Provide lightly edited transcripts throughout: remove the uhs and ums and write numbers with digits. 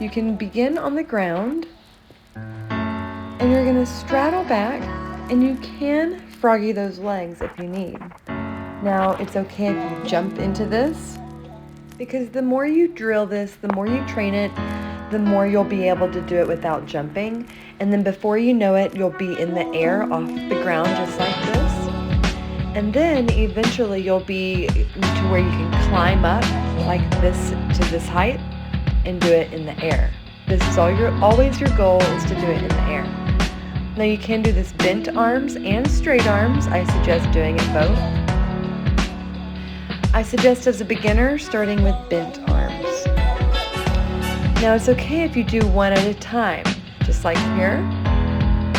You can begin on the ground, and you're gonna straddle back, and you can froggy those legs if you need. Now, it's okay if you jump into this, because the more you drill this, the more you train it, the more you'll be able to do it without jumping. And then before you know it, you'll be in the air off the ground just like this. And then eventually you'll be to where you can climb up like this to this height and do it in the air. This is always your goal, is to do it in the air. Now you can do this bent arms and straight arms. I suggest doing it both. I suggest as a beginner starting with bent arms. Now it's okay if you do one at a time, just like here,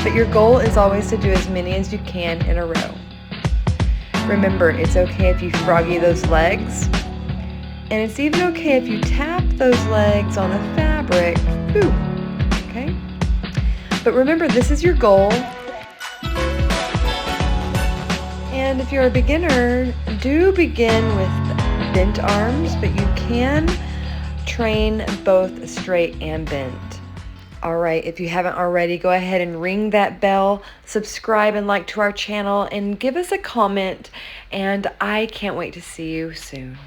but your goal is always to do as many as you can in a row. Remember, it's okay if you froggy those legs, and it's even okay if you tap those legs on the fabric, boom, okay? But remember, this is your goal. And if you're a beginner, do begin with bent arms, but you can train both straight and bent. All right, if you haven't already, go ahead and ring that bell, subscribe and like to our channel, and give us a comment, and I can't wait to see you soon.